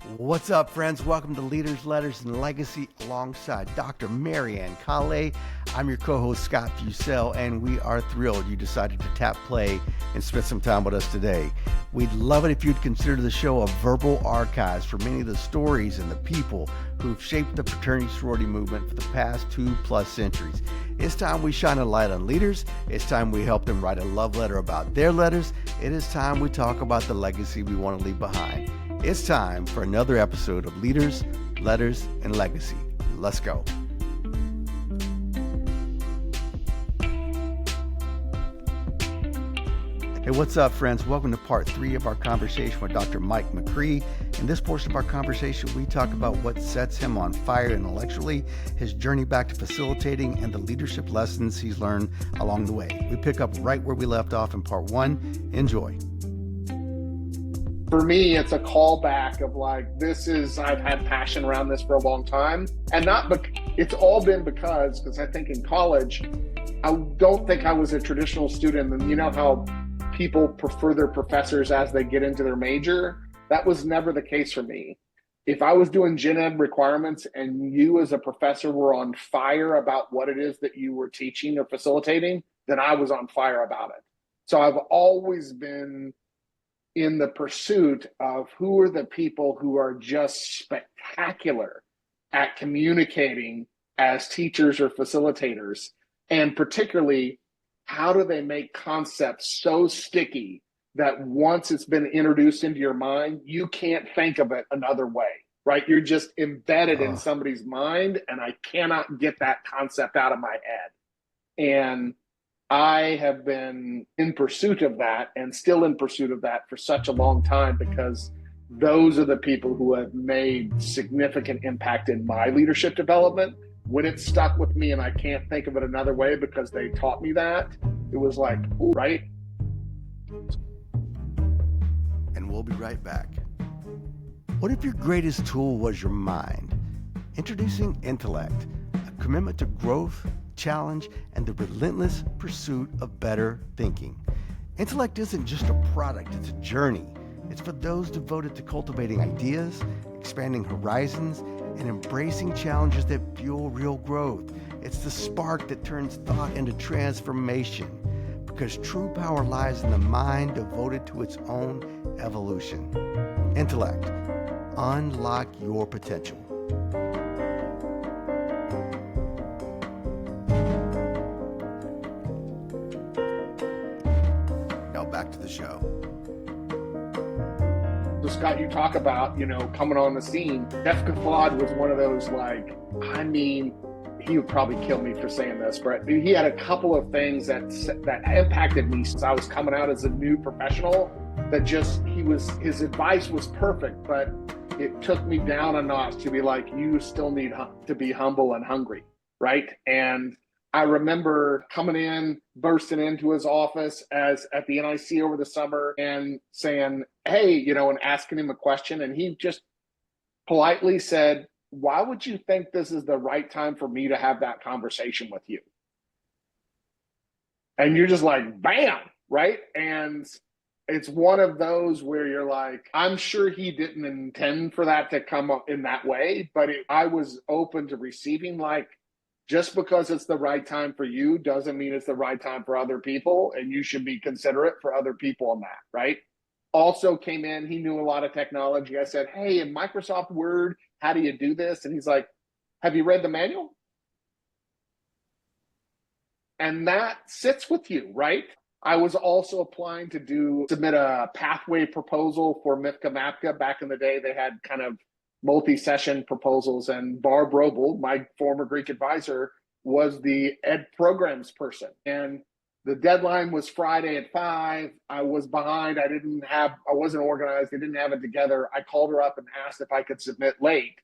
What's up, friends? Welcome to Leaders, Letters, and Legacy alongside Dr. Marianne Kale. I'm your co-host, Scott Fussell, and we are thrilled you decided to tap play and spend some time with us today. We'd love it if you'd consider the show a verbal archives for many of the stories and the people who've shaped the fraternity sorority movement for the past 2+ centuries. It's time we shine a light on leaders. It's time we help them write a love letter about their letters. It is time we talk about the legacy we want to leave behind. It's time for another episode of Leaders, Letters, and Legacy. Let's go. Hey, what's up, friends? Welcome to part 3 of our conversation with Dr. Mike McRee. In this portion of our conversation, we talk about what sets him on fire intellectually, his journey back to facilitating, and the leadership lessons he's learned along the way. We pick up right where we left off in part 1. Enjoy. For me, it's a callback of I've had passion around this for a long time. And it's all been because I think in college, I don't think I was a traditional student. And you know how people prefer their professors as they get into their major? That was never the case for me. If I was doing gen ed requirements and you as a professor were on fire about what it is that you were teaching or facilitating, then I was on fire about it. So I've always been in the pursuit of who are the people who are just spectacular at communicating as teachers or facilitators, and particularly how do they make concepts so sticky that once it's been introduced into your mind, you can't think of it another way, right? You're just embedded in somebody's mind, and I cannot get that concept out of my head. And I have been in pursuit of that and still in pursuit of that for such a long time, because those are the people who have made significant impact in my leadership development. When it stuck with me and I can't think of it another way because they taught me that, it was like, ooh, right? And we'll be right back. What if your greatest tool was your mind? Introducing Intellect, a commitment to growth, challenge, and the relentless pursuit of better thinking. Intellect isn't just a product, it's a journey. It's for those devoted to cultivating ideas, expanding horizons, and embracing challenges that fuel real growth. It's the spark that turns thought into transformation, because true power lies in the mind devoted to its own evolution. Intellect. Unlock your potential. Back to the show. So Scott, you talk about, coming on the scene. Jeff Claude was one of those, he would probably kill me for saying this, but he had a couple of things that impacted me since I was coming out as a new professional, that his advice was perfect, but it took me down a notch to be like, you still need to be humble and hungry, right? And I remember coming in, bursting into his office at the NIC over the summer and saying, hey, and asking him a question. And he just politely said, why would you think this is the right time for me to have that conversation with you? And you're just like, bam, right? And it's one of those where you're like, I'm sure he didn't intend for that to come up in that way, but I was open to receiving, just because it's the right time for you doesn't mean it's the right time for other people, and you should be considerate for other people on that, right? Also came in, he knew a lot of technology. I said, hey, in Microsoft Word, how do you do this? And he's like, have you read the manual? And that sits with you, right? I was also applying to submit a pathway proposal for MIFCA MAPCA. Back in the day, they had kind of multi-session proposals, and Barb Roble, my former Greek advisor, was the ed programs person. And the deadline was Friday at 5. I was behind. I wasn't organized. I didn't have it together. I called her up and asked if I could submit late.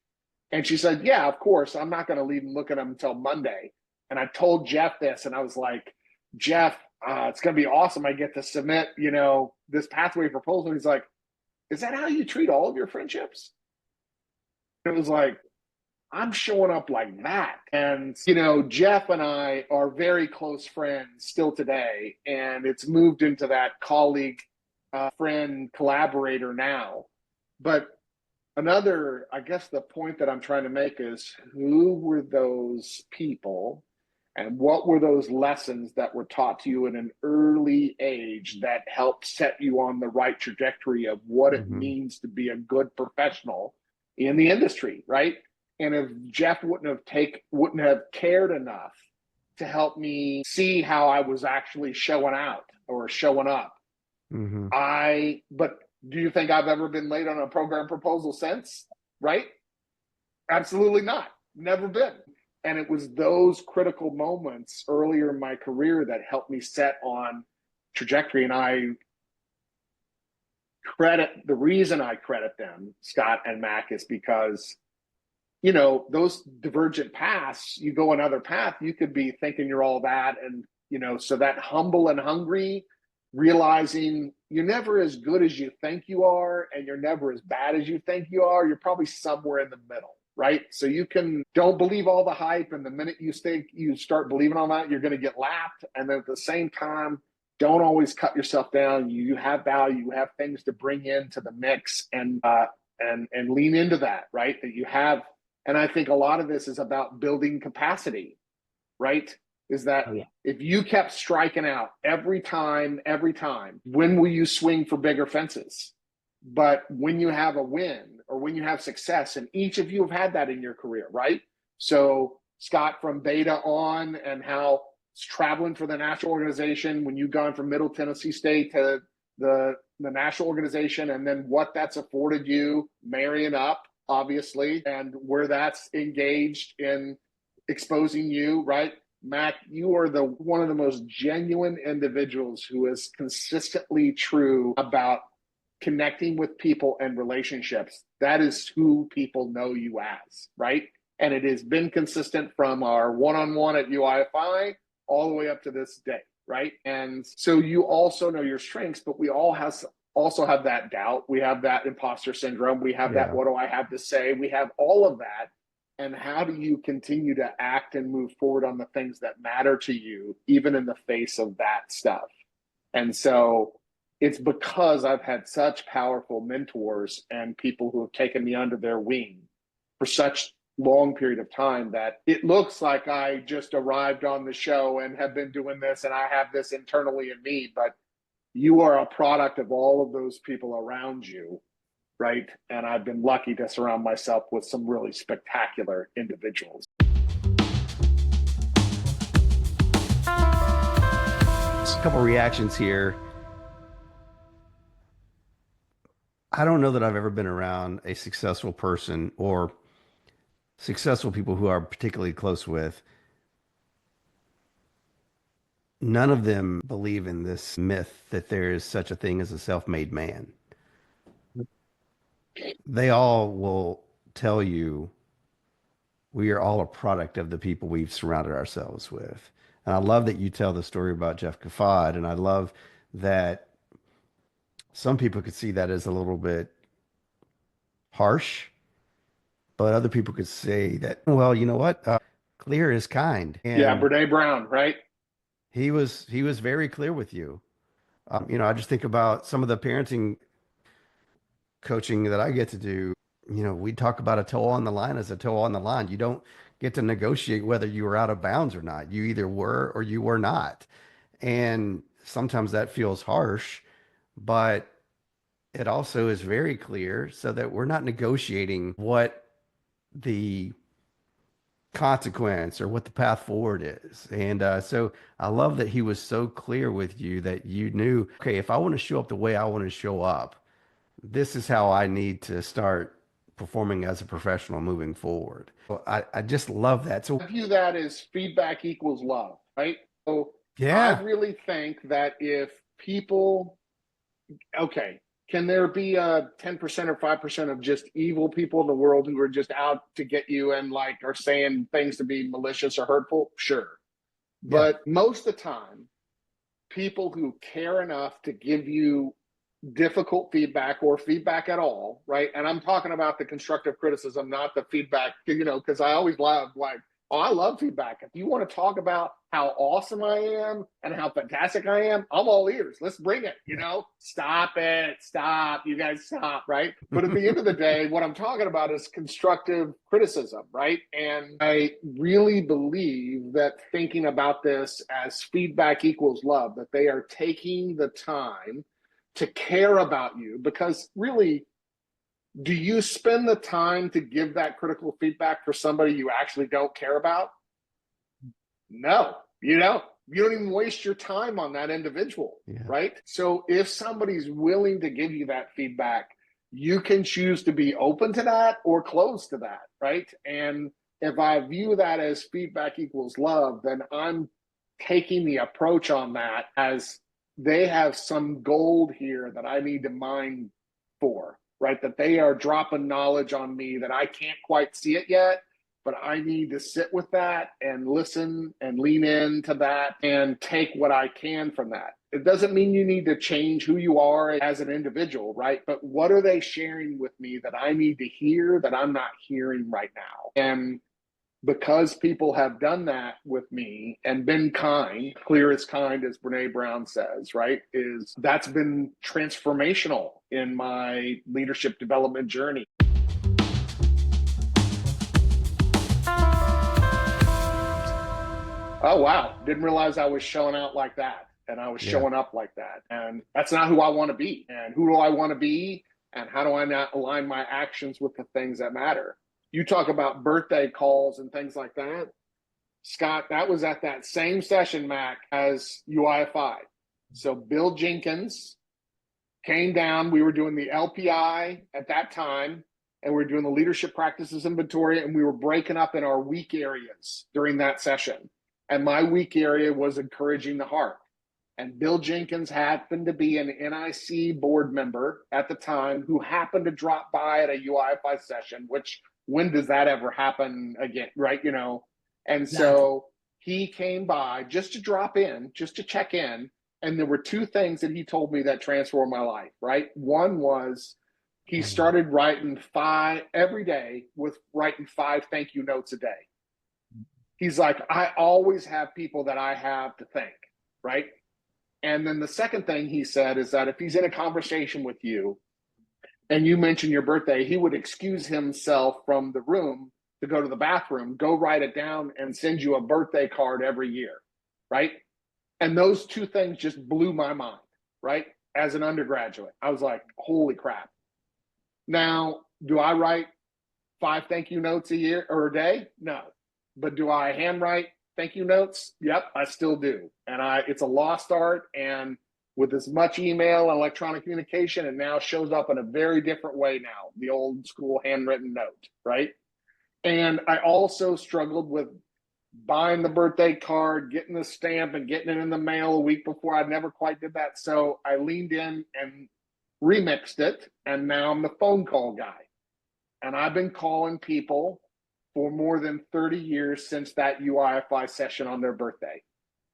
And she said, yeah, of course. I'm not going to leave and look at them until Monday. And I told Jeff this, and I was like, Jeff, it's going to be awesome. I get to submit, this pathway proposal. He's like, is that how you treat all of your friendships? It was like, I'm showing up like that. And, Jeff and I are very close friends still today. And it's moved into that colleague, friend, collaborator now. But another, I guess the point that I'm trying to make is, who were those people and what were those lessons that were taught to you in an early age that helped set you on the right trajectory of what it Mm-hmm. means to be a good professional in the industry, right? And if Jeff wouldn't have cared enough to help me see how I was actually showing out or showing up, Mm-hmm. but do you think I've ever been late on a program proposal since? Right? Absolutely not. Never been. And it was those critical moments earlier in my career that helped me set on trajectory. And the reason I credit them, Scott and Mac, is because, those divergent paths, you go another path, you could be thinking you're all that. And, so that humble and hungry, realizing you're never as good as you think you are, and you're never as bad as you think you are. You're probably somewhere in the middle, right? So don't believe all the hype. And the minute you start believing on that, you're going to get lapped. And then at the same time, don't always cut yourself down. You have value, you have things to bring into the mix, and lean into that, right? That you have. And I think a lot of this is about building capacity, right? Is that if you kept striking out every time, when will you swing for bigger fences? But when you have a win or when you have success, and each of you have had that in your career, right? So Scott, from Beta on, and how it's traveling for the national organization, when you've gone from Middle Tennessee State to the national organization, and then what that's afforded you marrying up, obviously, and where that's engaged in exposing you, right? Mac, you are one of the most genuine individuals who is consistently true about connecting with people and relationships. That is who people know you as, right? And it has been consistent from our one-on-one at UIFI all the way up to this day, right? And so you also know your strengths, but we also have that doubt. We have that imposter syndrome. We have that, what do I have to say? We have all of that. And how do you continue to act and move forward on the things that matter to you, even in the face of that stuff? And so it's because I've had such powerful mentors and people who have taken me under their wing for such long period of time that it looks like I just arrived on the show and have been doing this and I have this internally in me, but you are a product of all of those people around you, right? And I've been lucky to surround myself with some really spectacular individuals. Just a couple reactions here. I don't know that I've ever been around a successful person or successful people who I'm particularly close with. None of them believe in this myth that there is such a thing as a self-made man. They all will tell you we are all a product of the people we've surrounded ourselves with. And I love that you tell the story about Jeff Kafad, and I love that some people could see that as a little bit harsh, but other people could say that, well, you know what? Clear is kind. Yeah, And Brene Brown, right? he was very clear with you. I just think about some of the parenting coaching that I get to do. We talk about a toe on the line as a toe on the line. You don't get to negotiate whether you were out of bounds or not. You either were or you were not. And sometimes that feels harsh, but it also is very clear so that we're not negotiating what the consequence or what the path forward is. And so I love that he was so clear with you that you knew, okay, if I want to show up the way I want to show up, this is how I need to start performing as a professional moving forward. Well, I just love that. So I view that as feedback equals love, right? So I yeah, really think that if people, okay, can there be a 10% or 5% of just evil people in the world who are just out to get you and like are saying things to be malicious or hurtful? Sure. yeah, But most of the time, people who care enough to give you difficult feedback or feedback at all, right? And I'm talking about the constructive criticism, not the feedback, because I always love like, Oh, I love feedback. If you want to talk about how awesome I am and how fantastic I am, I'm all ears. Let's bring it. Stop it. Stop. You guys stop. Right. But at the end of the day, what I'm talking about is constructive criticism. Right. And I really believe that thinking about this as feedback equals love, that they are taking the time to care about you, because really, do you spend the time to give that critical feedback for somebody you actually don't care about? No, you don't. You don't even waste your time on that individual, right? So if somebody's willing to give you that feedback, you can choose to be open to that or close to that, right? And if I view that as feedback equals love, then I'm taking the approach on that as they have some gold here that I need to mine for, right? That they are dropping knowledge on me that I can't quite see it yet, but I need to sit with that and listen and lean into that and take what I can from that. It doesn't mean you need to change who you are as an individual, right? But what are they sharing with me that I need to hear that I'm not hearing right now? And because people have done that with me and been kind, clear as kind, as Brene Brown says, right, is that's been transformational in my leadership development journey. Oh, wow. Didn't realize I was showing out like that. And I was showing up like that. And that's not who I want to be. And who do I want to be? And how do I not align my actions with the things that matter? You talk about birthday calls and things like that. Scott, that was at that same session, Mac, as UIFI. So Bill Jenkins came down. We were doing the LPI at that time, and we were doing the leadership practices inventory, and we were breaking up in our weak areas during that session. And my weak area was encouraging the heart. And Bill Jenkins happened to be an NIC board member at the time who happened to drop by at a UIFI session, which when does that ever happen again, right? And so he came by just to drop in, just to check in. And there were two things that he told me that transformed my life, right? One was he started writing every day with writing 5 thank you notes a day. He's like, I always have people that I have to thank, right? And then the second thing he said is that if he's in a conversation with you and you mention your birthday, he would excuse himself from the room to go to the bathroom, go write it down, and send you a birthday card every year, right? And those two things just blew my mind, right? As an undergraduate, I was like, holy crap. Now, do I write 5 thank you notes a year or a day? No. But do I handwrite thank you notes? Yep, I still do. And it's a lost art. And with as much email and electronic communication, it now shows up in a very different way now, the old school handwritten note, right? And I also struggled with buying the birthday card, getting the stamp and getting it in the mail a week before. I never quite did that. So I leaned in and remixed it. And now I'm the phone call guy. And I've been calling people for more than 30 years since that UIFI session on their birthday,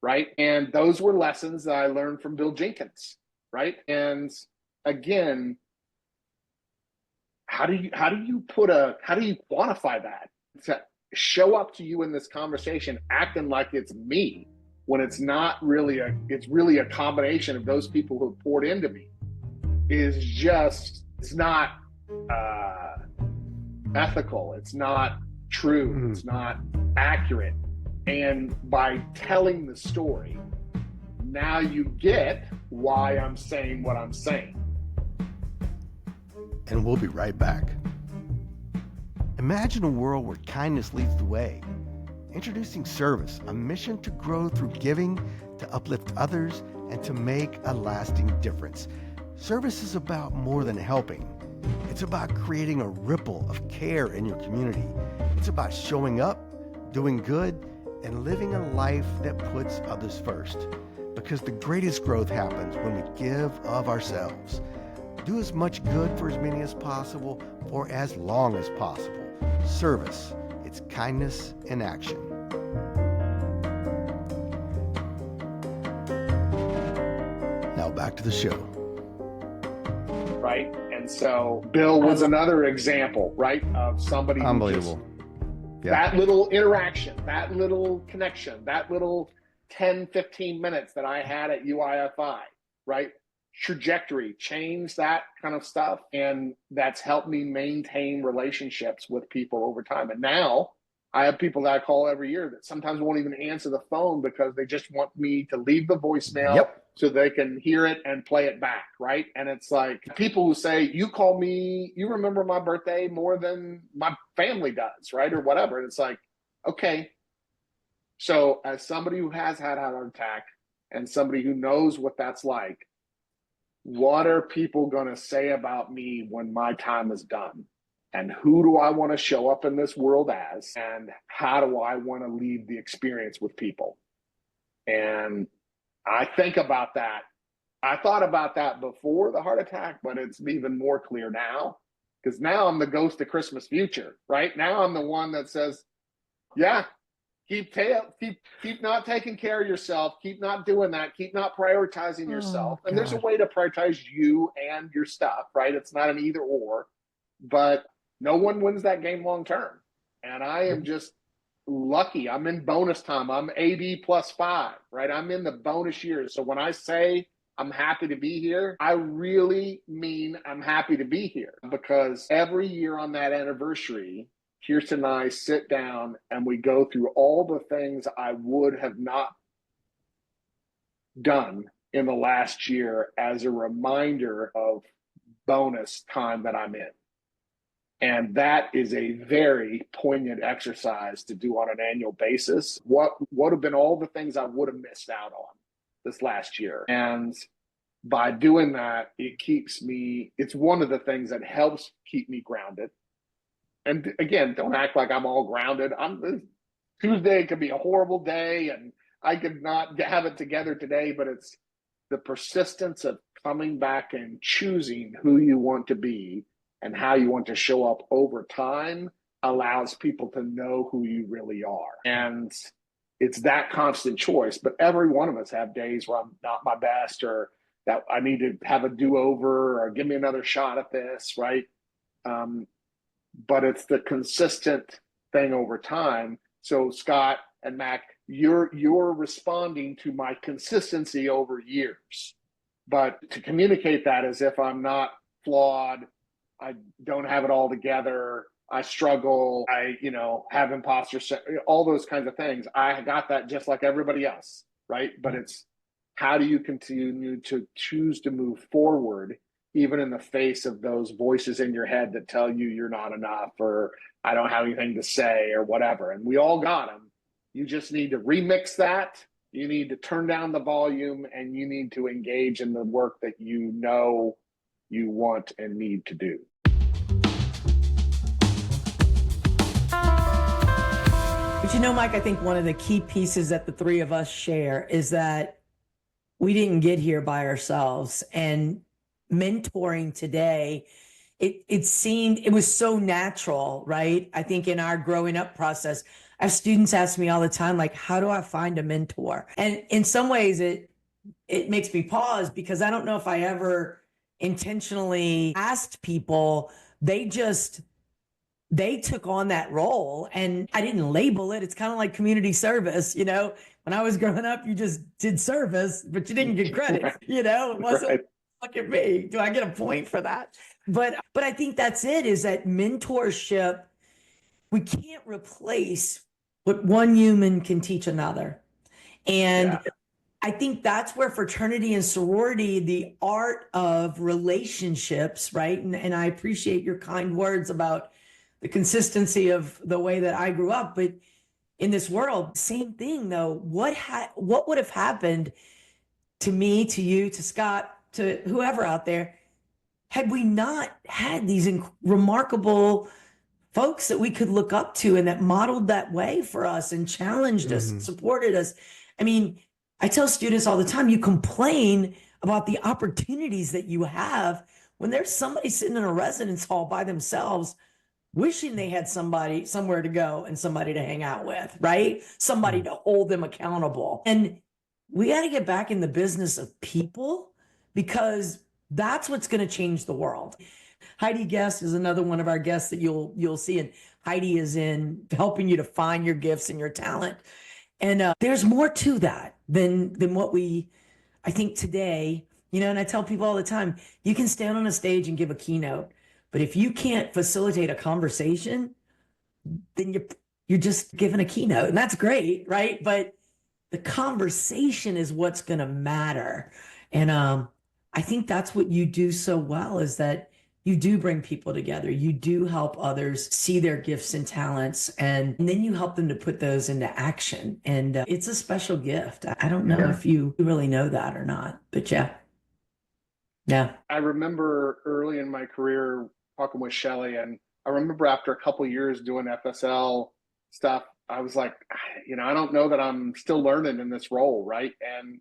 right? And those were lessons that I learned from Bill Jenkins, right? And again, how do you quantify that? To show up to you in this conversation acting like it's me when it's not really it's really a combination of those people who have poured into me it's not ethical. It's not true. It's not accurate. And by telling the story, now you get why I'm saying what I'm saying. And we'll be right back. Imagine a world where kindness leads the way. Introducing Service, a mission to grow through giving, to uplift others, and to make a lasting difference. Service is about more than helping. It's about creating a ripple of care in your community. It's about showing up, doing good, and living a life that puts others first. Because the greatest growth happens when we give of ourselves. Do as much good for as many as possible for as long as possible. Service, it's kindness in action. Now back to the show. Right? And so Bill was another example, right, of somebody unbelievable. Yeah. That little interaction, that little connection, that little 10, 15 minutes that I had at UIFI, right? Trajectory, change, that kind of stuff. And that's helped me maintain relationships with people over time. And now I have people that I call every year that sometimes won't even answer the phone because they just want me to leave the voicemail Yep. so they can hear it and play it back, right? And it's like people who say, you call me, you remember my birthday more than my family does, right? Or whatever. And it's like, okay. So as somebody who has had a heart attack and somebody who knows what that's like, what are people going to say about me when my time is done? And who do I want to show up in this world as? And how do I want to leave the experience with people? And I think about that. I thought about that before the heart attack, but it's even more clear now because now I'm the ghost of Christmas future, right? Now I'm the one that says, yeah, keep not taking care of yourself. Keep not doing that. Keep not prioritizing yourself. And there's a way to prioritize you and your stuff, right? It's not an either or, but no one wins that game long term. And I am just lucky. I'm in bonus time. I'm AD +5, right? I'm in the bonus years. So when I say I'm happy to be here, I really mean I'm happy to be here because every year on that anniversary, Kirsten and I sit down and we go through all the things I would have not done in the last year as a reminder of bonus time that I'm in. And that is a very poignant exercise to do on an annual basis. What would have been all the things I would have missed out on this last year? And by doing that, it's one of the things that helps keep me grounded. And again, don't act like I'm all grounded. Tuesday could be a horrible day and I could not have it together today, but it's the persistence of coming back and choosing who you want to be and how you want to show up over time allows people to know who you really are. And it's that constant choice. But every one of us have days where I'm not my best or that I need to have a do-over or give me another shot at this, right? But it's the consistent thing over time. So Scott and Mac, you're responding to my consistency over years. But to communicate that as if I'm not flawed, I don't have it all together, I struggle, I have imposter, all those kinds of things. I got that just like everybody else, right? But it's how do you continue to choose to move forward even in the face of those voices in your head that tell you you're not enough or I don't have anything to say or whatever. And we all got them. You just need to remix that. You need to turn down the volume and you need to engage in the work that you know you want and need to do. But Mike, I think one of the key pieces that the three of us share is that we didn't get here by ourselves. And mentoring today, it was so natural, right? I think in our growing up process, I have students ask me all the time, like, how do I find a mentor? And in some ways it makes me pause because I don't know if I ever intentionally asked people. They took on that role and I didn't label it. It's kind of like community service. When I was growing up, you just did service, but you didn't get credit. It wasn't right. Look at me. Do I get a point for that? But I think that's it, is that mentorship, we can't replace what one human can teach another. And I think that's where fraternity and sorority, the art of relationships, right? And I appreciate your kind words about the consistency of the way that I grew up. But in this world, same thing though. What would have happened to me, to you, to Scott, to whoever out there, had we not had these remarkable folks that we could look up to and that modeled that way for us and challenged us, supported us? I mean, I tell students all the time, you complain about the opportunities that you have when there's somebody sitting in a residence hall by themselves, wishing they had somebody somewhere to go and somebody to hang out with, right? Somebody to hold them accountable. And we got to get back in the business of people because that's what's going to change the world. Heidi Guest is another one of our guests that you'll see. And Heidi is in helping you to find your gifts and your talent. And there's more to that than what I think today, and I tell people all the time, you can stand on a stage and give a keynote, but if you can't facilitate a conversation, then you're just giving a keynote, and that's great, right? But the conversation is what's going to matter. And I think that's what you do so well, is that you do bring people together. You do help others see their gifts and talents, and then you help them to put those into action. And it's a special gift. I don't know if you really know that or not, but yeah. Yeah. I remember early in my career talking with Shelly, and I remember after a couple of years doing FSL stuff, I was like, I don't know that I'm still learning in this role, right? And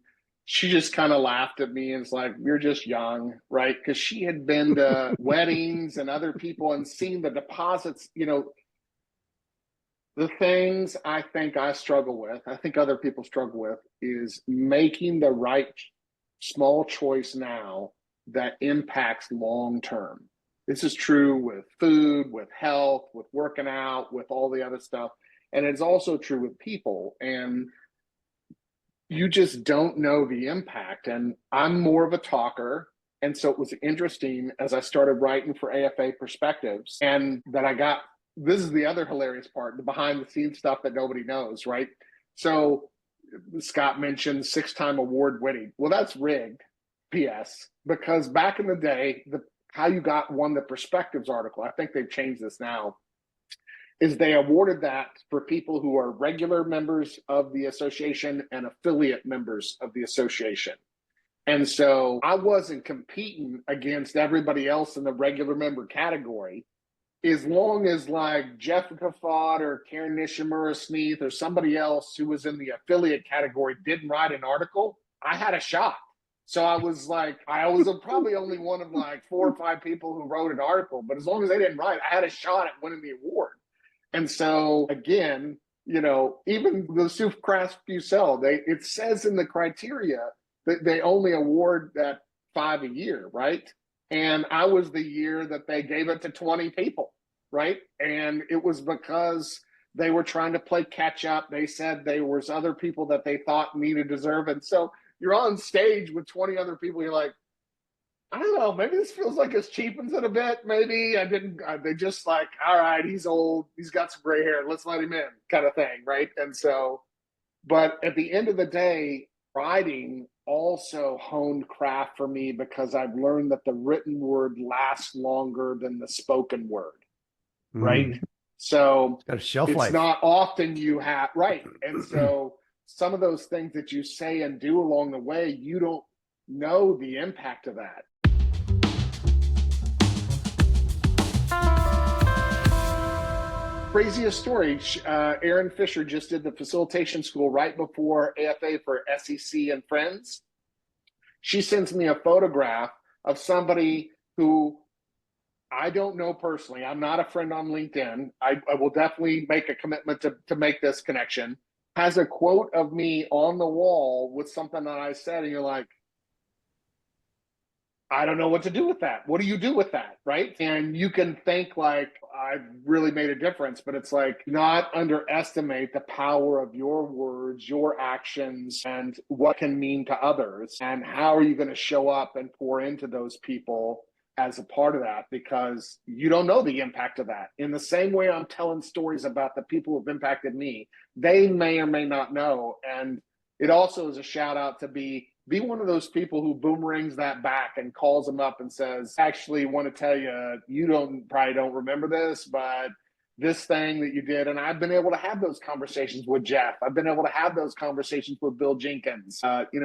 she just kind of laughed at me and was like, "You're just young," right? Because she had been to weddings and other people and seen the deposits, the things I think I struggle with, I think other people struggle with, is making the right small choice now that impacts long term. This is true with food, with health, with working out, with all the other stuff. And it's also true with people. And you just don't know the impact. And I'm more of a talker. And so it was interesting as I started writing for AFA Perspectives, and that this is the other hilarious part, the behind the scenes stuff that nobody knows, right? So Scott mentioned 6-time award winning. Well, that's rigged, PS, because back in the day, how you won the Perspectives article, I think they've changed this now, is they awarded that for people who are regular members of the association and affiliate members of the association. And so I wasn't competing against everybody else in the regular member category. As long as like Jessica Fott or Karen Nishimura Sneath or somebody else who was in the affiliate category didn't write an article, I had a shot. So I was probably only one of like 4 or 5 people who wrote an article, but as long as they didn't write, I had a shot at winning the award. And so again, even the Suf Craft Fusel, it says in the criteria that they only award that 5 a year, right? And I was the year that they gave it to 20 people, right? And it was because they were trying to play catch up. They said there was other people that they thought needed deserve. And so you're on stage with 20 other people. You're like, I don't know, maybe this feels like it's cheapens it a bit. Maybe they just like, all right, he's old, he's got some gray hair, let's let him in, kind of thing, right? And so, but at the end of the day, writing also honed craft for me, because I've learned that the written word lasts longer than the spoken word, right? So got a shelf it's life. not often you have, right? And so some of those things that you say and do along the way, you don't know the impact of that. Craziest story, Erin Fisher just did the facilitation school right before AFA for SEC and Friends. She sends me a photograph of somebody who I don't know personally. I'm not a friend on LinkedIn. I will definitely make a commitment to make this connection. Has a quote of me on the wall with something that I said, and you're like, I don't know what to do with that. What do you do with that, right? And you can think like, I've really made a difference, but it's like, not underestimate the power of your words, your actions, and what can mean to others. And how are you going to show up and pour into those people as a part of that? Because you don't know the impact of that. In the same way I'm telling stories about the people who have impacted me, they may or may not know. And it also is a shout out to be one of those people who boomerangs that back and calls them up and says, actually want to tell you, you probably don't remember this, but this thing that you did. And I've been able to have those conversations with Jeff. I've been able to have those conversations with Bill Jenkins.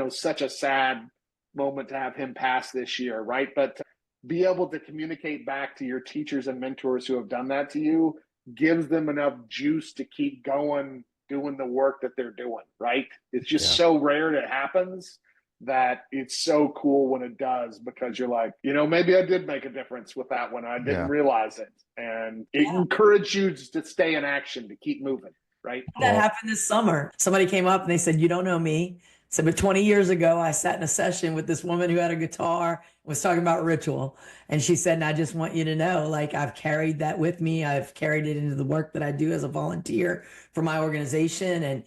Such a sad moment to have him pass this year, right? But to be able to communicate back to your teachers and mentors who have done that to you gives them enough juice to keep going, doing the work that they're doing, right? It's just so rare that it happens, that it's so cool when it does, because you're like, maybe I did make a difference with that one. I didn't realize it. And it encouraged you to stay in action, to keep moving, right? That happened this summer. Somebody came up and they said, you don't know me. So, but 20 years ago, I sat in a session with this woman who had a guitar and was talking about ritual. And she said, and I just want you to know, like, I've carried that with me. I've carried it into the work that I do as a volunteer for my organization. And,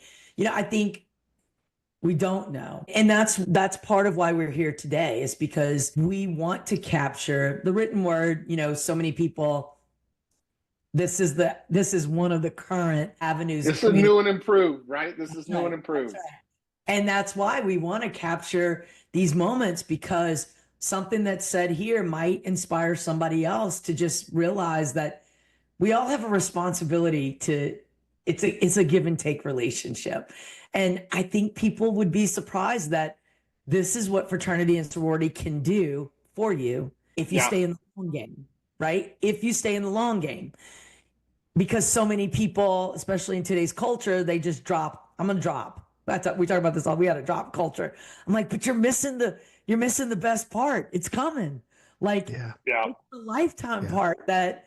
I think we don't know. And that's part of why we're here today, is because we want to capture the written word. So many people, this is one of the current avenues. This is new and improved, right? This is new and improved. That's right. And that's why we want to capture these moments, because something that's said here might inspire somebody else to just realize that we all have a responsibility to, it's a give and take relationship. And I think people would be surprised that this is what fraternity and sorority can do for you if you stay in the long game, right? If you stay in the long game. Because so many people, especially in today's culture, they just drop. I'm gonna drop. We talk about this all. We had a drop culture. I'm like, but you're missing the best part. It's coming. Like, it's the lifetime part that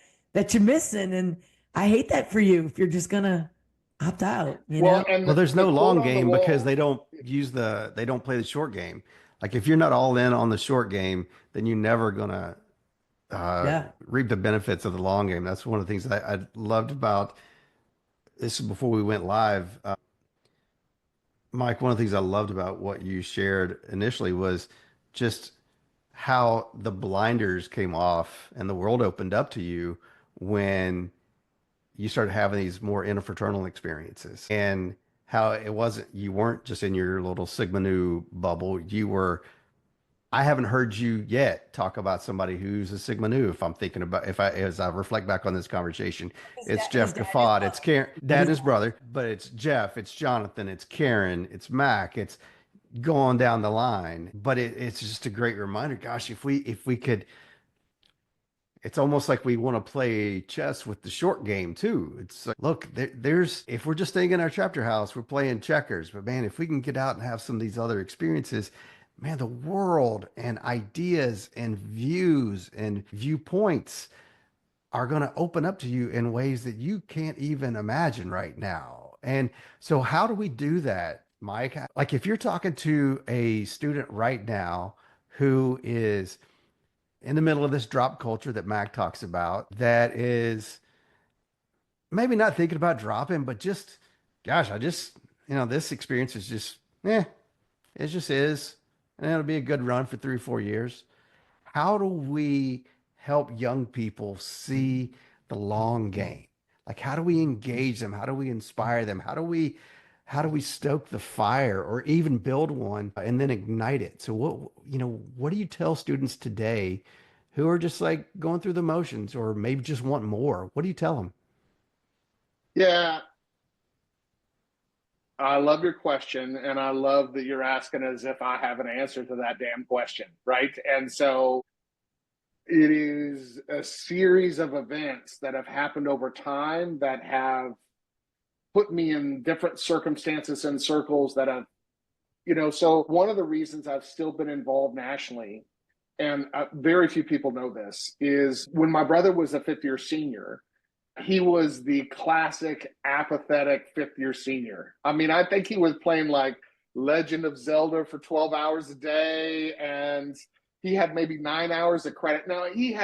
you're missing, and I hate that for you if you're just gonna opt out. Well, there's no long game because they don't play the short game. Like, if you're not all in on the short game, then you're never gonna reap the benefits of the long game. That's one of the things that I loved about this. Before we went live, Mike, one of the things I loved about what you shared initially was just how the blinders came off and the world opened up to you when you started having these more interfraternal experiences, and how you weren't just in your little Sigma Nu bubble. I haven't heard you yet talk about somebody who's a Sigma Nu. If I'm thinking about, as I reflect back on this conversation, it's Jeff Gaffard, it's Karen, dad and his brother, but it's Jeff, it's Jonathan, it's Karen, it's Mac, it's going down the line. But it's just a great reminder. Gosh, if we could, it's almost like we want to play chess with the short game too. It's like, look, if we're just staying in our chapter house, we're playing checkers. But man, if we can get out and have some of these other experiences, man, the world and ideas and views and viewpoints are going to open up to you in ways that you can't even imagine right now. And so how do we do that, Mike? Like, if you're talking to a student right now who is in the middle of this drop culture that Mac talks about, that is maybe not thinking about dropping, but just, gosh, this experience is just, it just is. And it'll be a good run for 3 or 4 years. How do we help young people see the long game? Like, how do we engage them? How do we inspire them? How do we stoke the fire, or even build one and then ignite it? So what do you tell students today who are just like going through the motions, or maybe just want more? What do you tell them? Yeah. I love your question, and I love that you're asking as if I have an answer to that damn question, right? And so it is a series of events that have happened over time that have put me in different circumstances and circles that have, so one of the reasons I've still been involved nationally, and very few people know this, is when my brother was a fifth-year senior, he was the classic apathetic fifth-year senior. I mean, I think he was playing like Legend of Zelda for 12 hours a day, and he had maybe 9 hours of credit. Now, he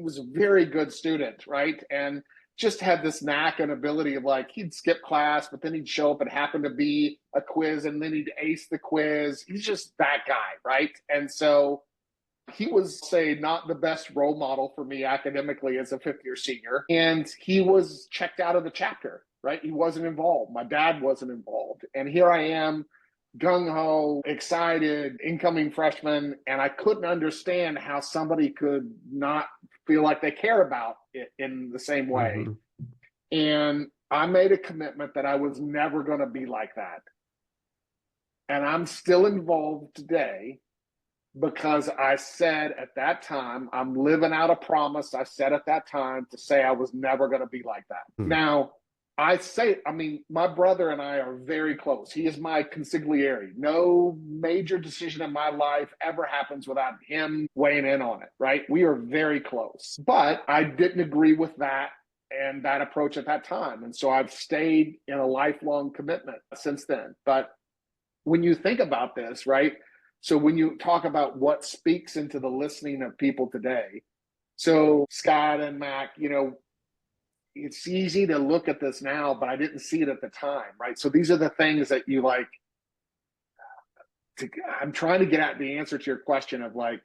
was a very good student, right? And just had this knack and ability of, like, he'd skip class, but then he'd show up and happen to be a quiz, and then he'd ace the quiz. He's just that guy, right? And so he was, say, not the best role model for me academically as a fifth-year senior. And he was checked out of the chapter, right? He wasn't involved. My dad wasn't involved. And here I am, gung-ho, excited, incoming freshman, and I couldn't understand how somebody could not feel like they care about it in the same way. Mm-hmm. And I made a commitment that I was never going to be like that. And I'm still involved today, because I said at that time, I'm living out a promise I said at that time to say I was never going to be like that. Hmm. Now, my brother and I are very close. He is my consigliere. No major decision in my life ever happens without him weighing in on it, right? We are very close. But I didn't agree with that and that approach at that time. And so I've stayed in a lifelong commitment since then. But when you think about this, right? So when you talk about what speaks into the listening of people today, so Scott and Mac, it's easy to look at this now, but I didn't see it at the time, right? So these are the things that you like. I'm trying to get at the answer to your question of like,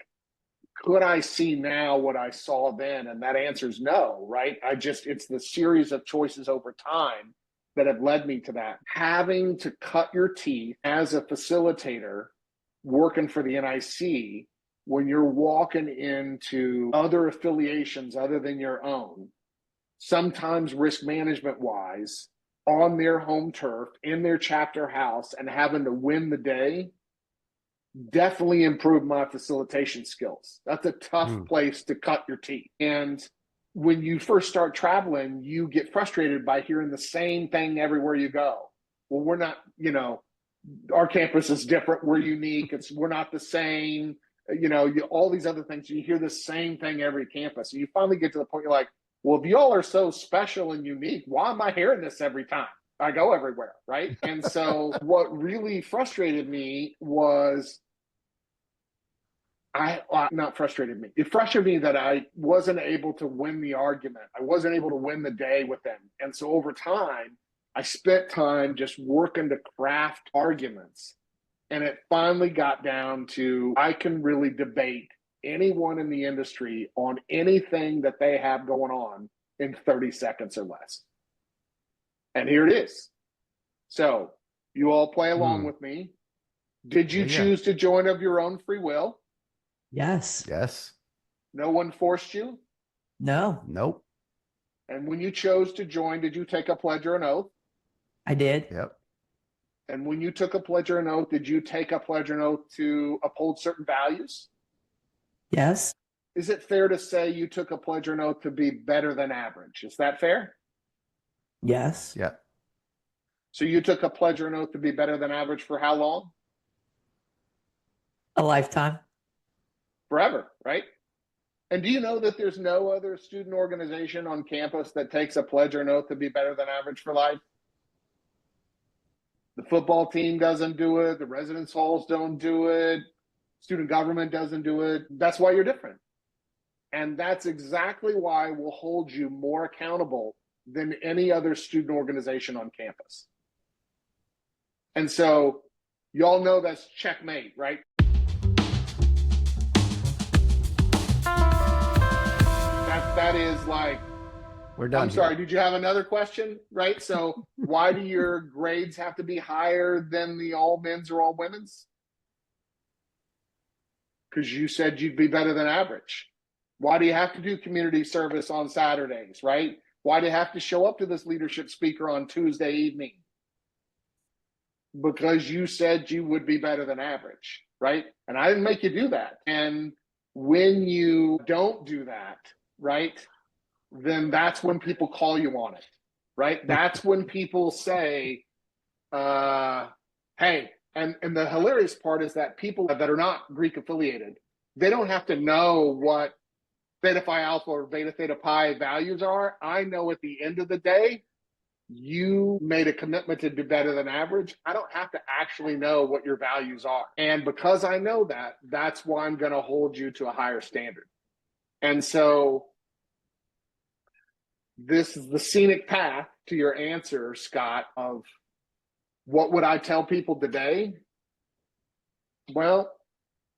could I see now what I saw then? And that answer is no, right? It's the series of choices over time that have led me to that. Having to cut your teeth as a facilitator working for the NIC when you're walking into other affiliations other than your own, sometimes risk management wise, on their home turf, in their chapter house, and having to win the day, definitely improved my facilitation skills. That's a tough place to cut your teeth. And when you first start traveling, you get frustrated by hearing the same thing everywhere you go. Well, we're not, our campus is different. We're unique. We're not the same. All these other things. You hear the same thing every campus. And you finally get to the point you're like, well, if y'all are so special and unique, why am I hearing this every time I go everywhere, right? And so what really frustrated me was, it frustrated me that I wasn't able to win the argument. I wasn't able to win the day with them. And so over time, I spent time just working to craft arguments. And it finally got down to, I can really debate anyone in the industry on anything that they have going on in 30 seconds or less. And here it is. So you all play along with me. Did you choose to join of your own free will? Yes. Yes. No one forced you? No. Nope. And when you chose to join, did you take a pledge or an oath? I did. Yep. And when you took a pledge or an oath, did you take a pledge or an oath to uphold certain values? Yes. Is it fair to say you took a pledge or an oath to be better than average? Is that fair? Yes. Yeah. So you took a pledge or an oath to be better than average for how long? A lifetime. Forever, right? And do you know that there's no other student organization on campus that takes a pledge or an oath to be better than average for life? The football team doesn't do it. The residence halls don't do it. Student government doesn't do it. That's why you're different. And that's exactly why we'll hold you more accountable than any other student organization on campus. And so y'all know that's checkmate, right? That is like, we're done. I'm sorry, did you have another question? Right? So why do your grades have to be higher than the all men's or all women's? Because you said you'd be better than average. Why do you have to do community service on Saturdays, right? Why do you have to show up to this leadership speaker on Tuesday evening? Because you said you would be better than average, right? And I didn't make you do that. And when you don't do that, right, then that's when people call you on it, right? That's when people say, hey, and the hilarious part is that people that are not Greek affiliated, they don't have to know what Theta Phi Alpha or Beta Theta Pi values are. I know at the end of the day, you made a commitment to do better than average. I don't have to actually know what your values are. And because I know that, that's why I'm going to hold you to a higher standard. And so this is the scenic path to your answer, Scott, of what would I tell people today? Well,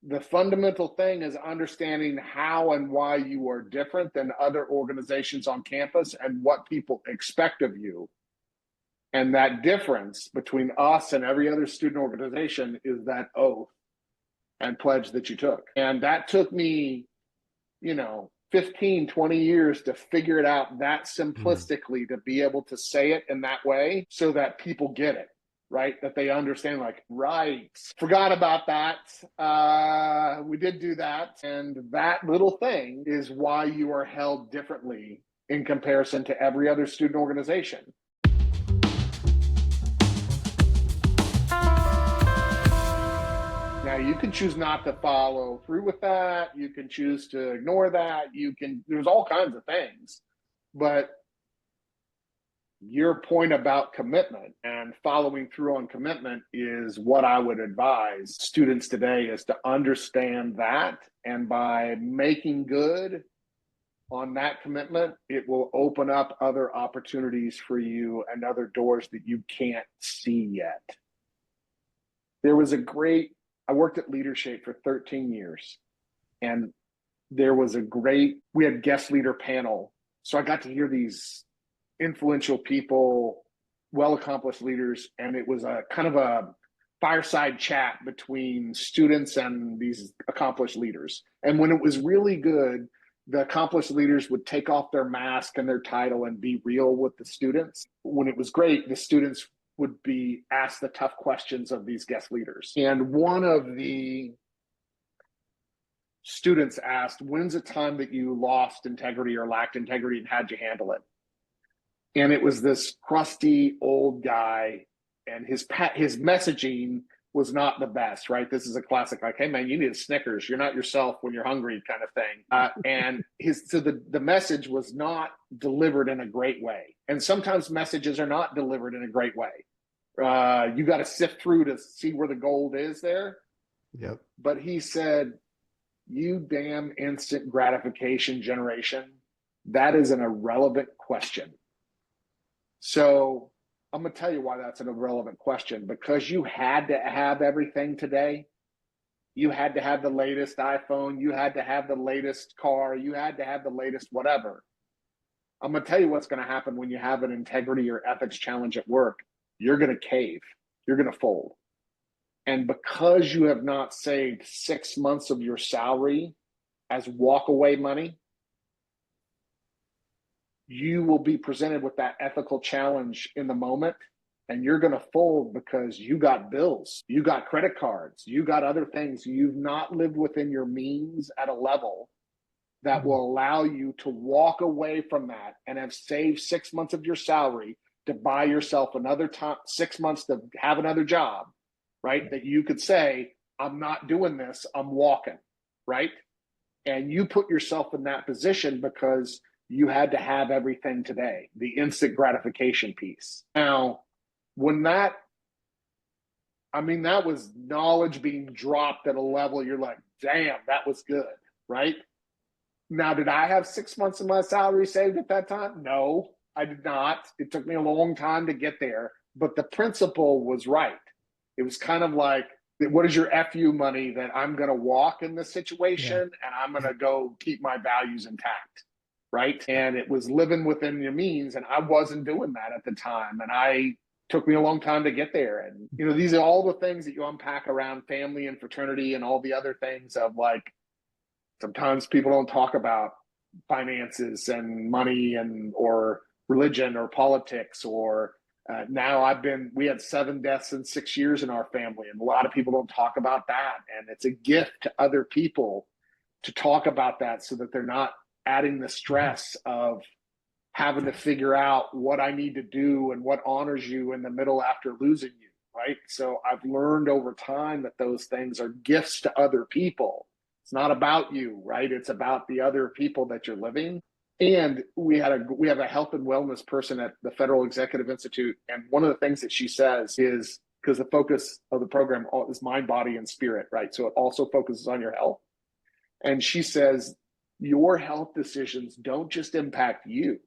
the fundamental thing is understanding how and why you are different than other organizations on campus and what people expect of you. And that difference between us and every other student organization is that oath and pledge that you took. And that took me, 15, 20 years to figure it out that simplistically, to be able to say it in that way so that people get it, right? That they understand, like, right, forgot about that. We did do that. And that little thing is why you are held differently in comparison to every other student organization. Now, you can choose not to follow through with that. You can choose to ignore that. There's all kinds of things. But Your point about commitment and following through on commitment is what I would advise students today, is to understand that. And by making good on that commitment, it will open up other opportunities for you and other doors that you can't see yet. I worked at Leadership for 13 years, and we had guest leader panel. So I got to hear these influential people, well-accomplished leaders, and it was a kind of a fireside chat between students and these accomplished leaders. And when it was really good, the accomplished leaders would take off their mask and their title and be real with the students. When it was great, the students would be asked the tough questions of these guest leaders. And one of the students asked, when's a time that you lost integrity or lacked integrity, and how'd you handle it? And it was this crusty old guy, and his messaging was not the best, right? This is a classic, like, hey man, you need a Snickers. You're not yourself when you're hungry, kind of thing. And the message was not delivered in a great way. And sometimes messages are not delivered in a great way. You got to sift through to see where the gold is there. Yep. But he said, you damn instant gratification generation, that is an irrelevant question. So I'm going to tell you why that's an irrelevant question. Because you had to have everything today. You had to have the latest iPhone. You had to have the latest car. You had to have the latest whatever. I'm going to tell you what's going to happen when you have an integrity or ethics challenge at work. You're going to cave. You're going to fold. And because you have not saved 6 months of your salary as walkaway money, you will be presented with that ethical challenge in the moment, and you're going to fold because you got bills, you got credit cards, you got other things. You've not lived within your means at a level that will allow you to walk away from that and have saved 6 months of your salary to buy yourself another 6 months to have another job, right? That you could say, I'm not doing this, I'm walking, right? And you put yourself in that position because you had to have everything today, the instant gratification piece. Now, that was knowledge being dropped at a level you're like, damn, that was good, right? Now, did I have 6 months of my salary saved at that time? No, I did not. It took me a long time to get there, but the principle was right. It was kind of like, what is your FU money that I'm going to walk in this situation and I'm going to go keep my values intact, right? And it was living within your means, and I wasn't doing that at the time. And it took me a long time to get there. And, these are all the things that you unpack around family and fraternity and all the other things of, like, sometimes people don't talk about finances and money or religion or politics or we had 7 deaths in 6 years in our family, and a lot of people don't talk about that. And it's a gift to other people to talk about that so that they're not adding the stress of having to figure out what I need to do and what honors you in the middle after losing you, right? So I've learned over time that those things are gifts to other people. It's not about you, right? It's about the other people that you're living. And we have a health and wellness person at the Federal Executive Institute. And one of the things that she says is, because the focus of the program is mind, body, and spirit, right? So it also focuses on your health. And she says, your health decisions don't just impact you.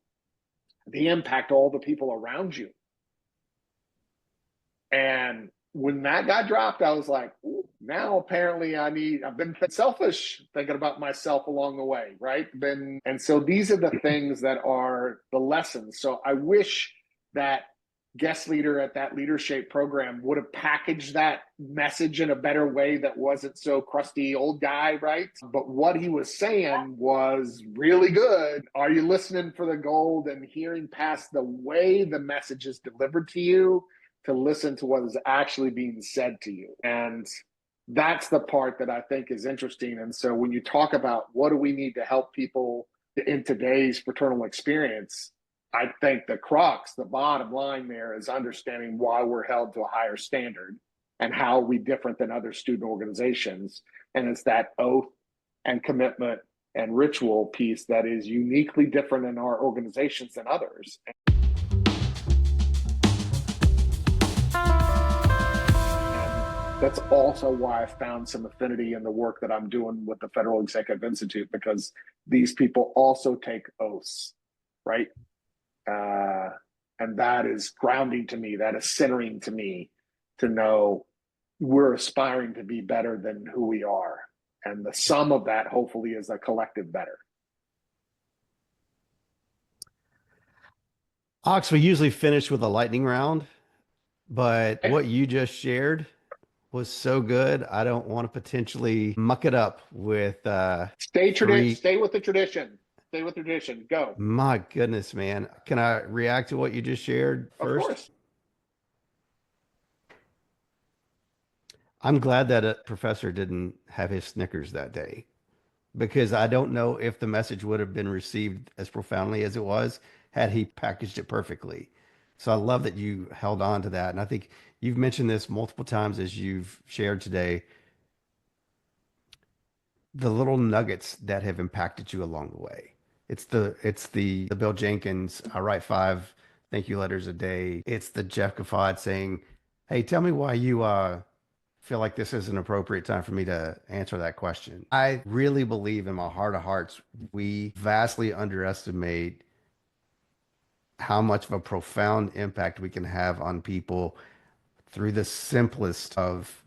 They impact all the people around you. And when that got dropped, I was like, now apparently I've been selfish thinking about myself along the way, right? And so these are the things that are the lessons. So I wish that guest leader at that Leadership program would have packaged that message in a better way that wasn't so crusty old guy, right? But what he was saying was really good. Are you listening for the gold and hearing past the way the message is delivered to you to listen to what is actually being said to you? And that's the part that I think is interesting. And so when you talk about what do we need to help people in today's fraternal experience, I think the crux, the bottom line there is understanding why we're held to a higher standard and how we different than other student organizations. And it's that oath and commitment and ritual piece that is uniquely different in our organizations than others. That's also why I found some affinity in the work that I'm doing with the Federal Executive Institute, because these people also take oaths, right? Uh, and that is grounding to me, that is centering to me, to know we're aspiring to be better than who we are. And the sum of that, hopefully, is a collective better. Ox, we usually finish with a lightning round, but Okay? what you just shared was so good. I don't want to potentially muck it up with three. Stay with the tradition. Stay with the tradition. Go. My goodness, man. Can I react to what you just shared Of first? course. I'm glad that a professor didn't have his Snickers that day because I don't know if the message would have been received as profoundly as it was had he packaged it perfectly. So I love that you held on to that. And I think you've mentioned this multiple times as you've shared today, the little nuggets that have impacted you along the way. It's the Bill Jenkins, I write 5 thank you letters a day. It's the Jeff Kafad saying, "Hey, tell me why you feel like this is an appropriate time for me to answer that question." I really believe in my heart of hearts, we vastly underestimate how much of a profound impact we can have on people through the simplest of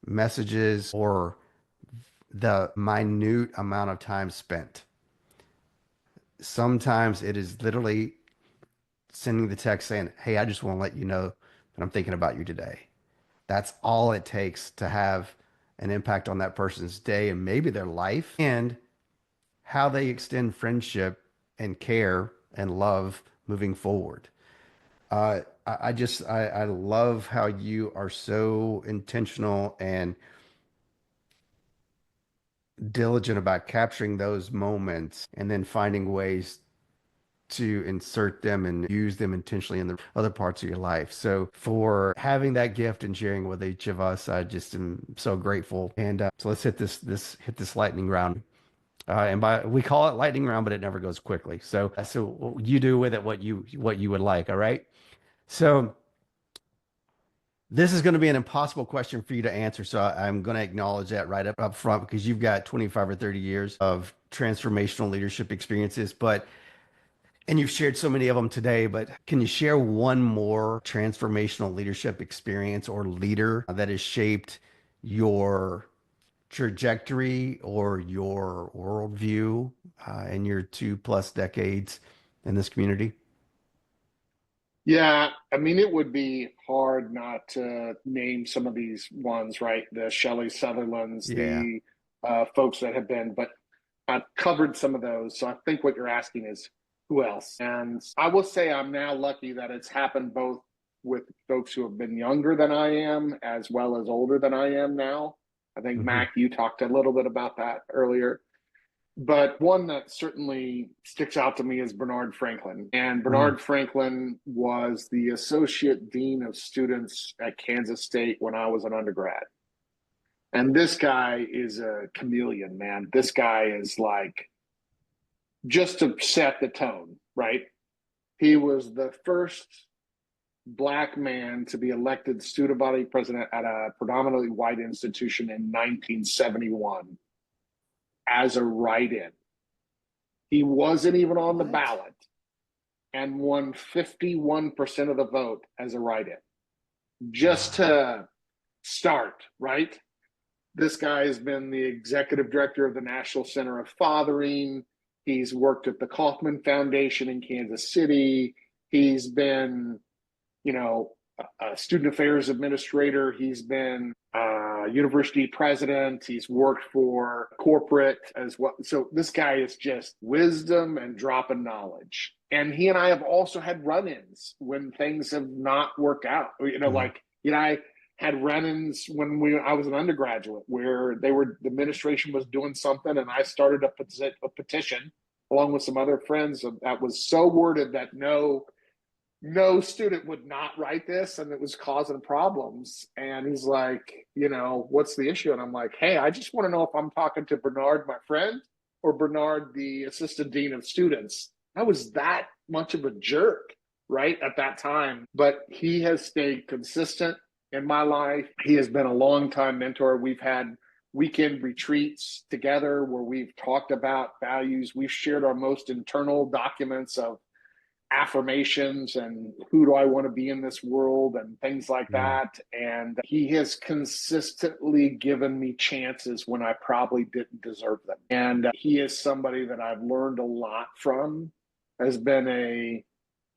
messages or the minute amount of time spent. Sometimes it is literally sending the text saying, "Hey, I just want to let you know that I'm thinking about you today." That's all it takes to have an impact on that person's day and maybe their life and how they extend friendship and care and love moving forward. I love how you are so intentional and diligent about capturing those moments and then finding ways to insert them and use them intentionally in the other parts of your life. So for having that gift and sharing with each of us, I just am so grateful. And so let's hit this lightning round. And by we call it lightning round, but it never goes quickly. So you do with it what you would like. All right. So this is going to be an impossible question for you to answer. So I'm going to acknowledge that right up front because you've got 25 or 30 years of transformational leadership experiences, and you've shared so many of them today, but can you share one more transformational leadership experience or leader that has shaped your trajectory or your worldview in your 2+ decades in this community? Yeah, I mean, it would be hard not to name some of these ones, right? The Shelley Sutherlands, Yeah. the folks that have been, but I've covered some of those. So I think what you're asking is who else? And I will say I'm now lucky that it's happened both with folks who have been younger than I am as well as older than I am now. I think, Hmm. Mac, you talked a little bit about that earlier. But one that certainly sticks out to me is Bernard Franklin. And Hmm. Bernard Franklin was the associate dean of students at Kansas State when I was an undergrad. And this guy is a chameleon, man. This guy is like, just to set the tone, right? He was the first Black man to be elected student body president at a predominantly white institution in 1971 as a write in. He wasn't even on the What? ballot and won 51% of the vote as a write in. Just Wow. to start, right? This guy has been the executive director of the National Center of Fathering. He's worked at the Kauffman Foundation in Kansas City. He's been, a student affairs administrator. He's been a university president. He's worked for corporate as well. So this guy is just wisdom and dropping knowledge. And he and I have also had run-ins when things have not worked out. Mhm. I had run-ins when I was an undergraduate where the administration was doing something, and I started a petition along with some other friends that was so worded that no student would not write this, and it was causing problems. And he's like, what's the issue? And I'm like, hey, I just want to know if I'm talking to Bernard, my friend, or Bernard, the assistant dean of students. I was that much of a jerk, right, at that time. But he has stayed consistent. in my life. He has been a longtime mentor. We've had weekend retreats together where we've talked about values. We've shared our most internal documents of affirmations and who do I want to be in this world and things like that. And he has consistently given me chances when I probably didn't deserve them. And he is somebody that I've learned a lot from, has been a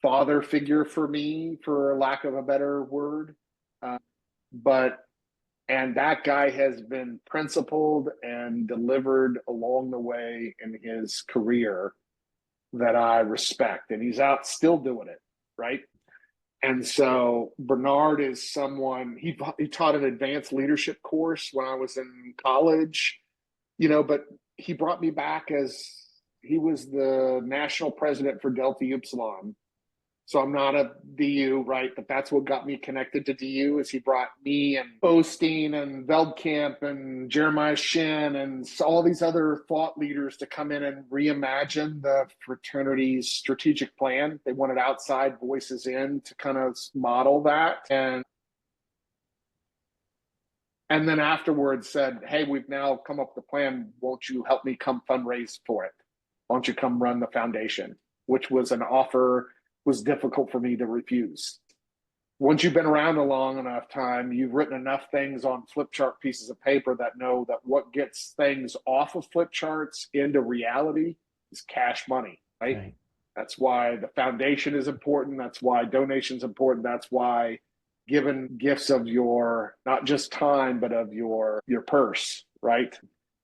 father figure for me, for lack of a better word. And that guy has been principled and delivered along the way in his career that I respect, and he's out still doing it, right? And so Bernard is someone, he taught an advanced leadership course when I was in college, but he brought me back as he was the national president for Delta Upsilon. So I'm not a DU, right? But that's what got me connected to DU is he brought me and Osteen and Veldkamp and Jeremiah Shin and all these other thought leaders to come in and reimagine the fraternity's strategic plan. They wanted outside voices in to kind of model that. And then afterwards said, hey, we've now come up with a plan. Won't you help me come fundraise for it? Why don't you come run the foundation? Which was an offer was difficult for me to refuse. Once you've been around a long enough time, you've written enough things on flip chart pieces of paper that know that what gets things off of flip charts into reality is cash money, right? That's why the foundation is important. That's why donation's important. That's why giving gifts of your, not just time, but of your purse, right?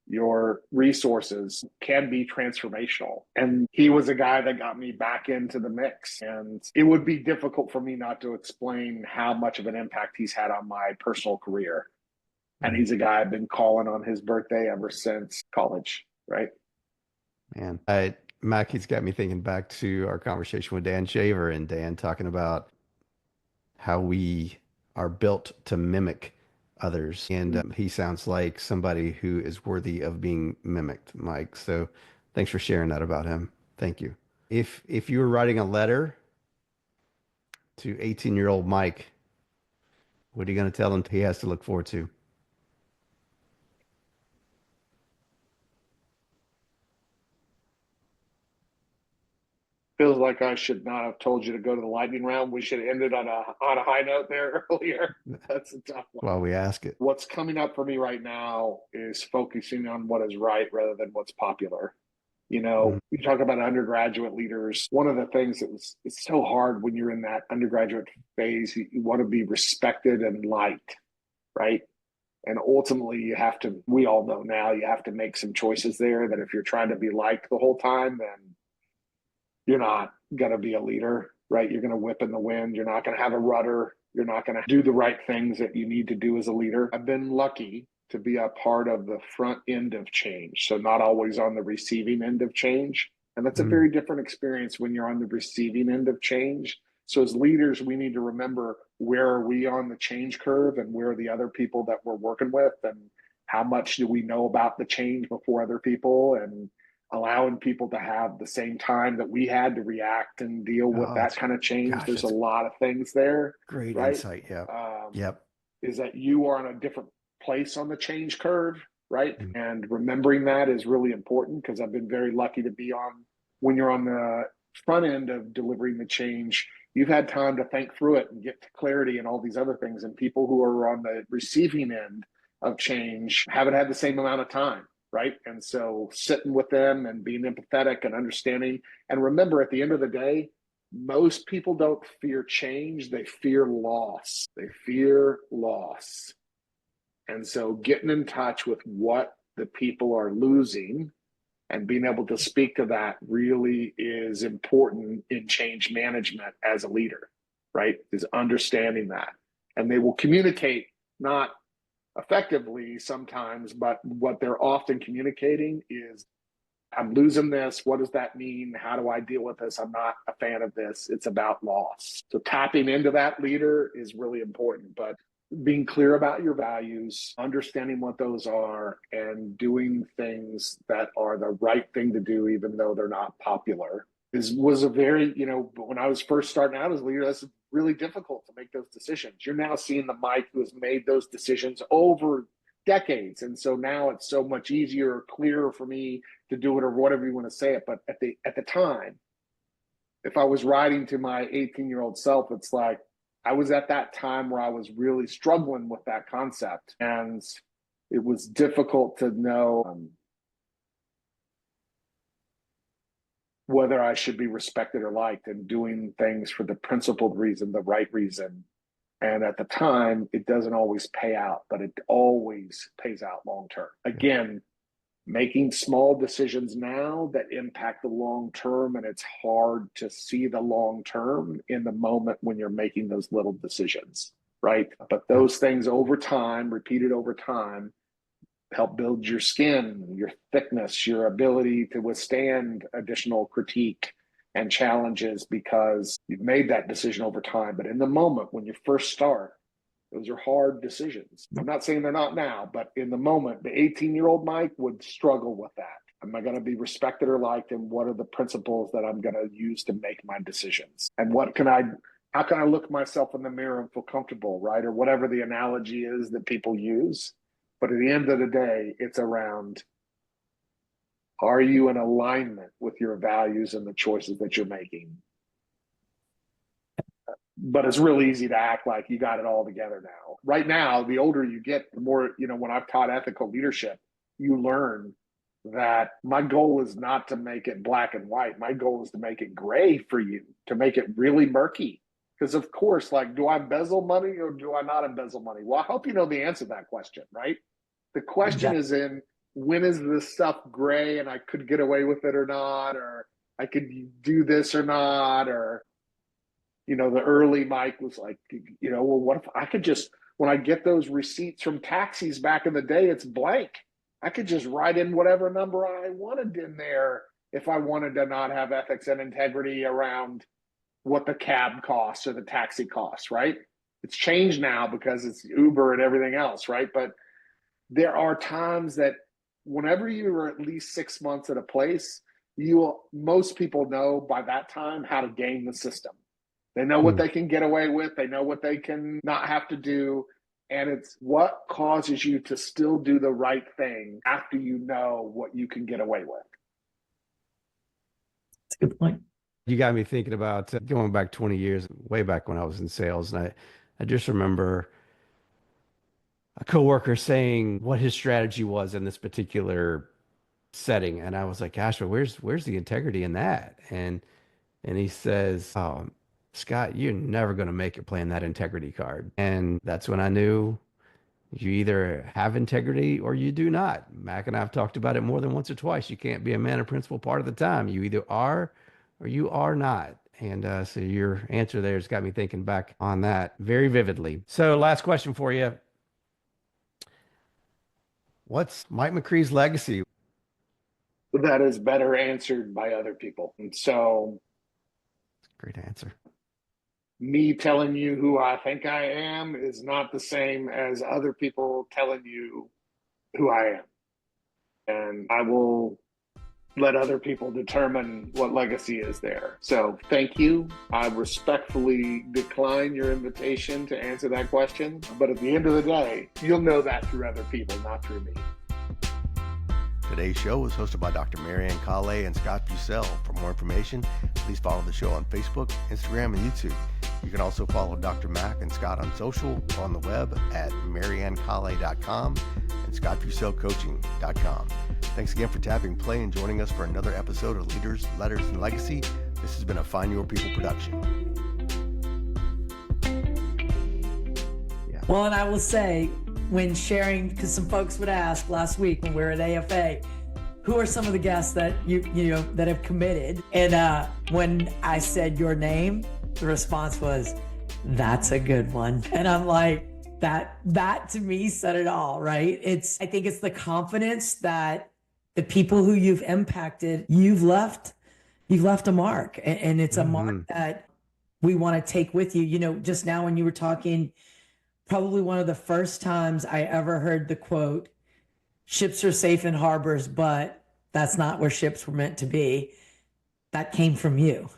Your resources can be transformational. And he was a guy that got me back into the mix. And it would be difficult for me not to explain how much of an impact he's had on my personal career. And he's a guy I've been calling on his birthday ever since college, right? Man, Mackie's got me thinking back to our conversation with Dan Shaver, and Dan talking about how we are built to mimic others. And he sounds like somebody who is worthy of being mimicked, Mike. So thanks for sharing that about him. Thank you. If you were writing a letter to 18-year-old Mike, what are you going to tell him he has to look forward to? Feels like I should not have told you to go to the lightning round. We should have ended on a high note there earlier. That's a tough one. Well, we ask it. What's coming up for me right now is focusing on what is right rather than what's popular. You talk about undergraduate leaders. One of the things it's so hard when you're in that undergraduate phase, you want to be respected and liked, right? And ultimately we all know now, you have to make some choices there that if you're trying to be liked the whole time, then you're not going to be a leader, right? You're going to whip in the wind. You're not going to have a rudder. You're not going to do the right things that you need to do as a leader. I've been lucky to be a part of the front end of change. So not always on the receiving end of change. And that's a very different experience when you're on the receiving end of change. So as leaders, we need to remember, where are we on the change curve and where are the other people that we're working with, and how much do we know about the change before other people, and allowing people to have the same time that we had to react and deal with that kind of change. Gosh, there's a lot of things there. Great right? insight. Yeah. Yep. Is that you are on a different place on the change curve, right? And remembering that is really important, because I've been very lucky to be when you're on the front end of delivering the change, you've had time to think through it and get to clarity and all these other things. And people who are on the receiving end of change haven't had the same amount of time. Right. And so sitting with them and being empathetic and understanding. And remember, at the end of the day, most people don't fear change. They fear loss. And so getting in touch with what the people are losing and being able to speak to that really is important in change management as a leader, right? Is understanding that. And they will communicate not effectively sometimes, but what they're often communicating is, I'm losing this. What does that mean? How do I deal with this? I'm not a fan of this. It's about loss. So tapping into that leader is really important, but being clear about your values, understanding what those are, and doing things that are the right thing to do, even though they're not popular, was a very, when I was first starting out as a leader, that's really difficult to make those decisions. You're now seeing the Mike who has made those decisions over decades. And so now it's so much easier or clearer for me to do it, or whatever you want to say it. But at the time, if I was writing to my 18-year-old self, it's like I was at that time where I was really struggling with that concept. And it was difficult to know whether I should be respected or liked, and doing things for the principled reason, the right reason. And at the time, it doesn't always pay out, but it always pays out long term. Again, making small decisions now that impact the long term, and it's hard to see the long term in the moment when you're making those little decisions, right? But those things over time, repeated over time, help build your skin, your thickness, your ability to withstand additional critique and challenges, because you've made that decision over time. But in the moment, when you first start, those are hard decisions. I'm not saying they're not now, but in the moment, the 18-year-old Mike would struggle with that. Am I going to be respected or liked? And what are the principles that I'm going to use to make my decisions? And how can I look myself in the mirror and feel comfortable, right? Or whatever the analogy is that people use. But at the end of the day, it's around, are you in alignment with your values and the choices that you're making? But it's really easy to act like you got it all together now. Right now, the older you get, the more, when I've taught ethical leadership, you learn that my goal is not to make it black and white. My goal is to make it gray for you, to make it really murky. Because of course, do I embezzle money or do I not embezzle money? Well, I hope you know the answer to that question, right? The question is in, when is this stuff gray and I could get away with it or not, or I could do this or not, or, the early Mike was like, well, what if I could just, when I get those receipts from taxis back in the day, it's blank. I could just write in whatever number I wanted in there if I wanted to not have ethics and integrity around what the cab costs or the taxi costs, right? It's changed now because it's Uber and everything else, right? But there are times that whenever you are at least 6 months at a place, most people know by that time how to game the system. They know what they can get away with. They know what they can not have to do. And it's what causes you to still do the right thing after you know what you can get away with. That's a good point. You got me thinking about going back 20 years, way back when I was in sales. And I just remember a coworker saying what his strategy was in this particular setting. And I was like, gosh, but where's the integrity in that? And he says, oh, Scott, you're never going to make it playing that integrity card. And that's when I knew you either have integrity or you do not. Mac and I have talked about it more than once or twice. You can't be a man of principle part of the time. You either are or you are not. And so your answer there has got me thinking back on that very vividly. So last question for you. What's Mike McRee's legacy? That is better answered by other people. And so, great answer. Me telling you who I think I am is not the same as other people telling you who I am. And I will let other people determine what legacy is there. So thank you. I respectfully decline your invitation to answer that question. But at the end of the day, you'll know that through other people, not through me. Today's show was hosted by Dr. Marianne Calais and Scott Bucell. For more information, please follow the show on Facebook, Instagram, and YouTube. You can also follow Dr. Mac and Scott on social or on the web at mariannecalais.com and scottbucellcoaching.com. Thanks again for tapping play and joining us for another episode of Leaders, Letters, and Legacy. This has been a Find Your People production. Yeah. Well, and I will say, when sharing, because some folks would ask last week when we were at AFA, who are some of the guests that you know that have committed? And when I said your name, the response was, "That's a good one." And I'm like, that to me said it all, right? I think it's the confidence that the people who you've impacted, you've left a mark, and it's a mark that we want to take with you. Just now when you were talking, probably one of the first times I ever heard the quote, "Ships are safe in harbors, but that's not where ships were meant to be." that came from you.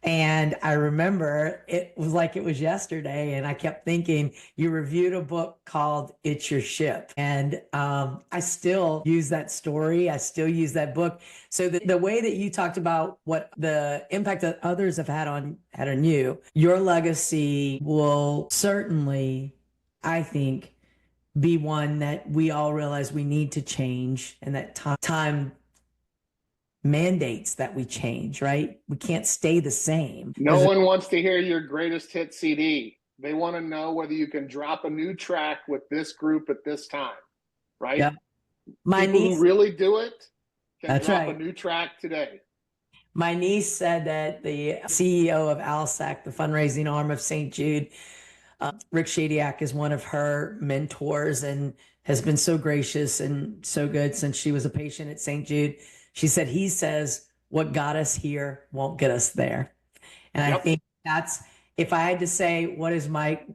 And I remember it was like it was yesterday. And I kept thinking, you reviewed a book called It's Your Ship. And I still use that story. I still use that book. So the way that you talked about what the impact that others have had on you, your legacy will certainly, I think, be one that we all realize we need to change, and that time mandates that we change, right? We can't stay the same. No one wants to hear your greatest hit CD. They want to know whether you can drop a new track with this group at this time, right? Yep. My People niece, who really do it can that's drop right. a new track today. My niece said that the CEO of ALSAC, the fundraising arm of St. Jude, Rick Shadiak, is one of her mentors and has been so gracious and so good since she was a patient at St. Jude. She said, he says, what got us here won't get us there. And Yep. I think that's, if I had to say, what is Mike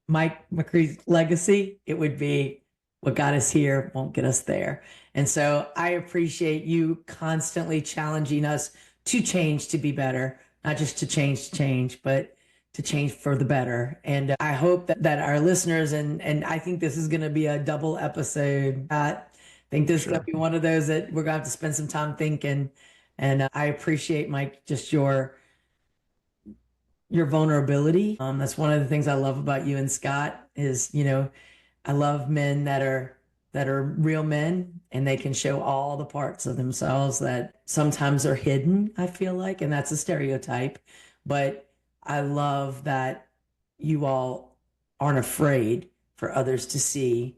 McRee's legacy, it would be what got us here won't get us there. And so I appreciate you constantly challenging us to change, to be better, not just to change, but to change for the better. And I hope that our listeners, and I think this is going to be a double episode. I think this is going to be one of those that we're going to have to spend some time thinking. And I appreciate, Mike, just your vulnerability. That's one of the things I love about you and Scott is, I love men that are real men, and they can show all the parts of themselves that sometimes are hidden, I feel like, and that's a stereotype. But I love that you all aren't afraid for others to see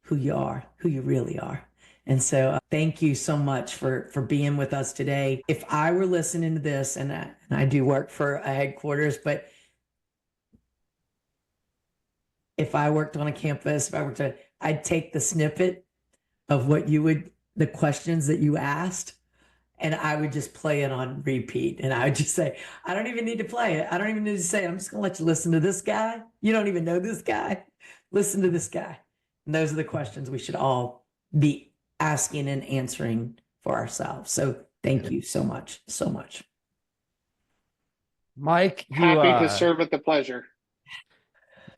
who you are, who you really are. And so thank you so much for being with us today. If I were listening to this, and I do work for a headquarters, but if I worked on a campus, I'd take the snippet of the questions that you asked, and I would just play it on repeat. And I would just say, I don't even need to play it. I don't even need to say it. I'm just going to let you listen to this guy. You don't even know this guy. Listen to this guy. And those are the questions we should all be asking and answering for ourselves. So thank you so much, so much. Mike, Happy to serve at the pleasure.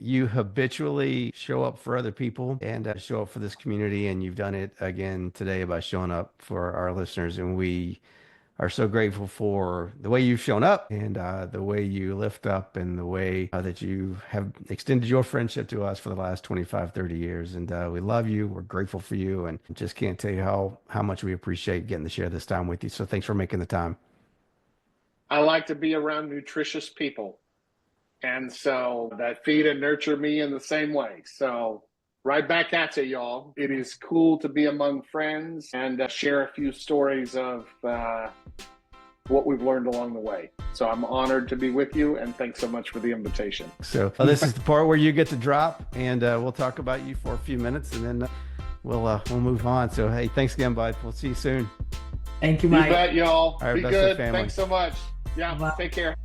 You habitually show up for other people and show up for this community, and you've done it again today by showing up for our listeners. And we are so grateful for the way you've shown up, and the way you lift up, and the way that you have extended your friendship to us for the last 25, 30 years. And we love you. We're grateful for you, and just can't tell you how much we appreciate getting to share this time with you. So thanks for making the time. I like to be around nutritious people. And so that feed and nurture me in the same way. So right back at you, y'all. It is cool to be among friends and share a few stories of what we've learned along the way. So I'm honored to be with you, and thanks so much for the invitation. So this is the part where you get to drop, and we'll talk about you for a few minutes, and then we'll move on. So hey, thanks again, bud. We'll see you soon. Thank you, Mike. You bet, y'all. All right, be best of good. family. Thanks so much. Yeah, Bye. take care.